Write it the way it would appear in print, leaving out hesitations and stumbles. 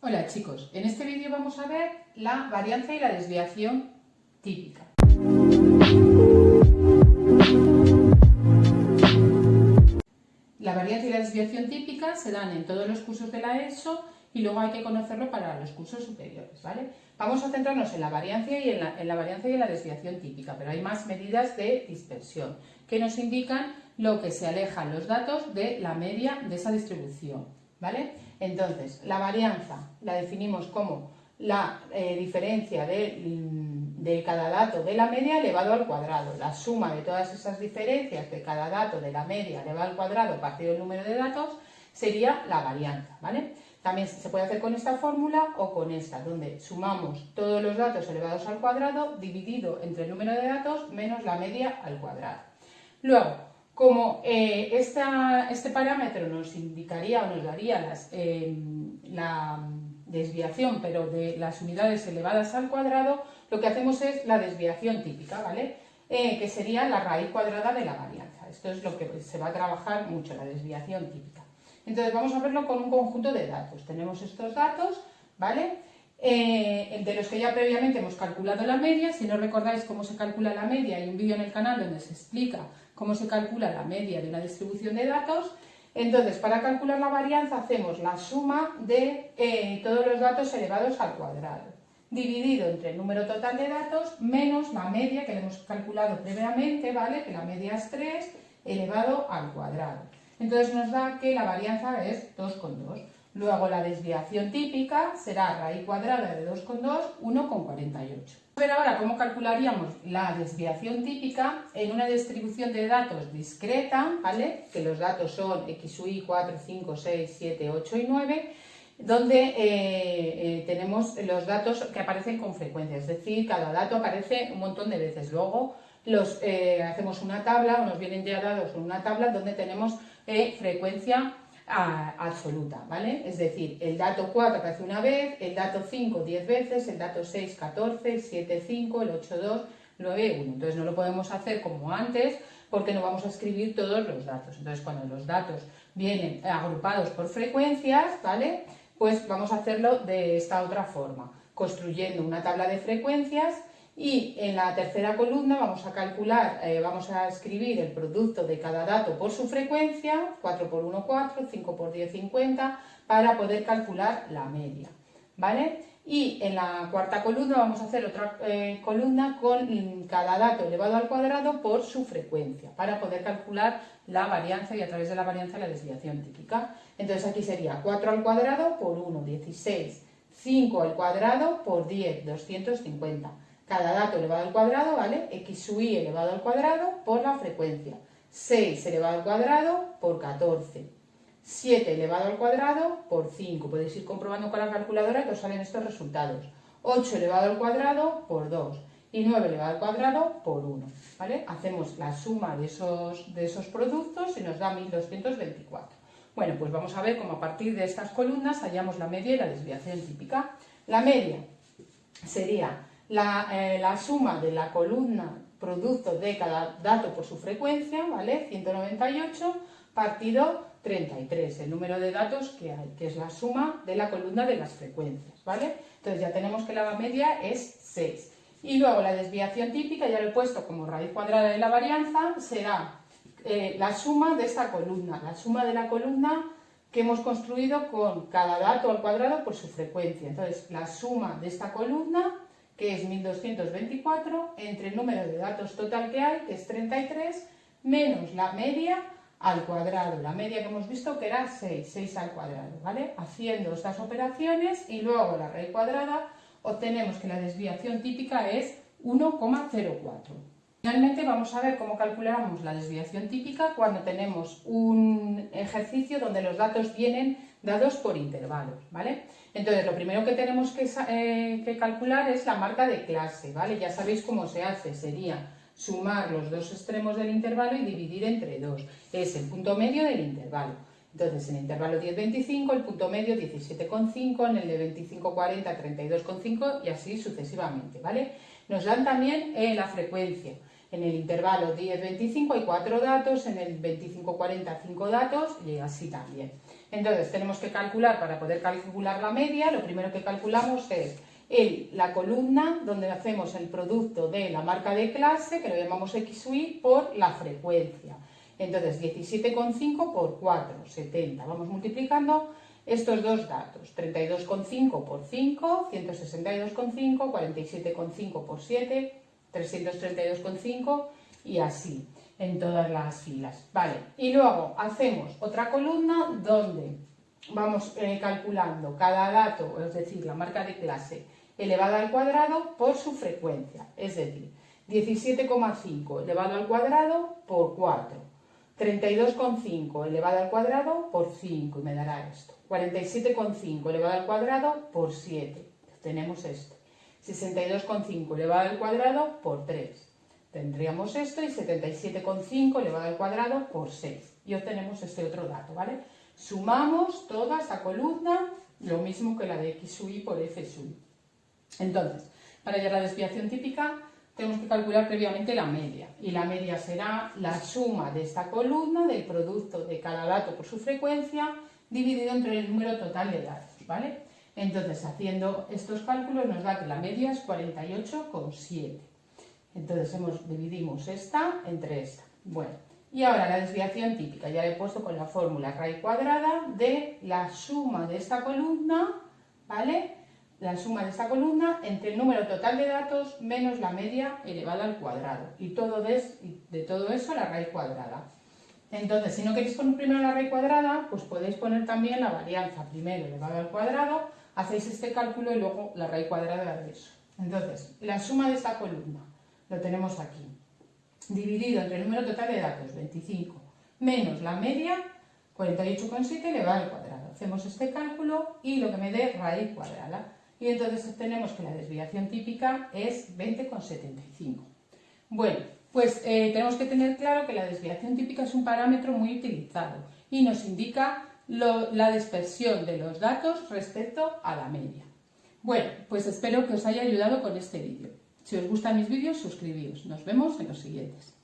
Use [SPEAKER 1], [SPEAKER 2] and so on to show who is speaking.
[SPEAKER 1] Hola chicos, en este vídeo vamos a ver la varianza y la desviación típica. La varianza y la desviación típica se dan en todos los cursos de la ESO y luego hay que conocerlo para los cursos superiores, ¿vale? Vamos a centrarnos en la varianza y en la varianza y en la desviación típica, pero hay más medidas de dispersión que nos indican lo que se alejan los datos de la media de esa distribución, ¿vale? Entonces, la varianza la definimos como la diferencia de cada dato de la media elevado al cuadrado. La suma de todas esas diferencias de cada dato de la media elevado al cuadrado partido el número de datos sería la varianza, ¿vale? También se puede hacer con esta fórmula o con esta, donde sumamos todos los datos elevados al cuadrado dividido entre el número de datos menos la media al cuadrado. Luego, como este parámetro nos indicaría o nos daría la desviación, pero de las unidades elevadas al cuadrado, lo que hacemos es la desviación típica, ¿vale? Que sería la raíz cuadrada de la varianza. Esto es lo que se va a trabajar mucho, la desviación típica. Entonces vamos a verlo con un conjunto de datos. Tenemos estos datos, ¿vale? De los que ya previamente hemos calculado la media. Si no recordáis cómo se calcula la media, hay un vídeo en el canal donde se explica cómo se calcula la media de una distribución de datos. Entonces, para calcular la varianza hacemos la suma de todos los datos elevados al cuadrado, dividido entre el número total de datos menos la media que le hemos calculado previamente, ¿vale? Que la media es 3 elevado al cuadrado. Entonces nos da que la varianza es 2,2. Luego la desviación típica será raíz cuadrada de 2,2, 1,48. Vamos a ver ahora cómo calcularíamos la desviación típica en una distribución de datos discreta, ¿vale? Que los datos son x, y, 4, 5, 6, 7, 8 y 9, donde tenemos los datos que aparecen con frecuencia, es decir, cada dato aparece un montón de veces. Luego hacemos una tabla, o nos vienen ya dados en una tabla donde tenemos frecuencia absoluta, ¿vale? Es decir, el dato 4 aparece una vez, el dato 5 10 veces, el dato 6 14, el 7 5, el 8 2, 9 1. Entonces no lo podemos hacer como antes porque no vamos a escribir todos los datos. Entonces cuando los datos vienen agrupados por frecuencias, ¿vale? Pues vamos a hacerlo de esta otra forma, construyendo una tabla de frecuencias. Y en la tercera columna vamos a calcular, vamos a escribir el producto de cada dato por su frecuencia, 4 por 1, 4, 5 por 10, 50, para poder calcular la media, ¿vale? Y en la cuarta columna vamos a hacer otra columna con cada dato elevado al cuadrado por su frecuencia, para poder calcular la varianza y a través de la varianza la desviación típica. Entonces aquí sería 4 al cuadrado por 1, 16, 5 al cuadrado por 10, 250. Cada dato elevado al cuadrado, ¿vale? X sub y elevado al cuadrado por la frecuencia. 6 elevado al cuadrado por 14. 7 elevado al cuadrado por 5. Podéis ir comprobando con la calculadora que os salen estos resultados. 8 elevado al cuadrado por 2. Y 9 elevado al cuadrado por 1. ¿Vale? Hacemos la suma de esos productos y nos da 1224. Bueno, pues vamos a ver cómo a partir de estas columnas hallamos la media y la desviación típica. La media sería la suma de la columna producto de cada dato por su frecuencia, ¿vale? 198 partido 33, el número de datos que hay, que es la suma de la columna de las frecuencias, ¿vale? Entonces ya tenemos que la media es 6. Y luego la desviación típica, ya lo he puesto como raíz cuadrada de la varianza, será la suma de esta columna, la suma de la columna que hemos construido con cada dato al cuadrado por su frecuencia. Entonces la suma de esta columna, que es 1224, entre el número de datos total que hay, que es 33, menos la media al cuadrado. La media que hemos visto que era 6 al cuadrado, ¿vale? Haciendo estas operaciones y luego la raíz cuadrada, obtenemos que la desviación típica es 1,04. Finalmente vamos a ver cómo calculamos la desviación típica cuando tenemos un ejercicio donde los datos vienen dados por intervalos, ¿vale? Entonces lo primero que tenemos que calcular es la marca de clase, ¿vale? Ya sabéis cómo se hace, sería sumar los dos extremos del intervalo y dividir entre 2. Es el punto medio del intervalo. Entonces en el intervalo 10-25 el punto medio 17,5, en el de 25-40 32,5 y así sucesivamente, ¿vale? Nos dan también la frecuencia. En el intervalo 10-25 hay 4 datos, en el 25-40 5 datos y así también. Entonces tenemos que calcular, para poder calcular la media, lo primero que calculamos es la columna donde hacemos el producto de la marca de clase, que lo llamamos X o Y, por la frecuencia. Entonces 17,5 por 4, 70. Vamos multiplicando estos dos datos, 32,5 por 5, 162,5, 47,5 por 7, 332,5 y así en todas las filas. Vale, y luego hacemos otra columna donde vamos calculando cada dato, es decir, la marca de clase elevada al cuadrado por su frecuencia, es decir, 17,5 elevado al cuadrado por 4, 32,5 elevado al cuadrado por 5 y me dará esto, 47,5 elevado al cuadrado por 7, tenemos esto, 62,5 elevado al cuadrado por 3, tendríamos esto y 77,5 elevado al cuadrado por 6 y obtenemos este otro dato, ¿vale? Sumamos toda esta columna, lo mismo que la de X sub Y por F sub Y. Entonces, para hallar la desviación típica tenemos que calcular previamente la media y la media será la suma de esta columna del producto de cada dato por su frecuencia dividido entre el número total de datos, ¿vale? Entonces, haciendo estos cálculos nos da que la media es 48,7. Entonces, dividimos esta entre esta. Bueno, y ahora la desviación típica, ya la he puesto con la fórmula raíz cuadrada de la suma de esta columna, ¿vale? La suma de esta columna entre el número total de datos menos la media elevada al cuadrado. Y de todo eso la raíz cuadrada. Entonces, si no queréis poner primero la raíz cuadrada, pues podéis poner también la varianza primero elevada al cuadrado, hacéis este cálculo y luego la raíz cuadrada de eso. Entonces, la suma de esta columna, lo tenemos aquí, dividido entre el número total de datos, 25, menos la media, 48,7 elevado al cuadrado. Hacemos este cálculo y lo que me dé raíz cuadrada. Y entonces tenemos que la desviación típica es 20,75. Bueno, pues tenemos que tener claro que la desviación típica es un parámetro muy utilizado y nos indica la dispersión de los datos respecto a la media. Bueno, pues espero que os haya ayudado con este vídeo. Si os gustan mis vídeos, suscribíos. Nos vemos en los siguientes.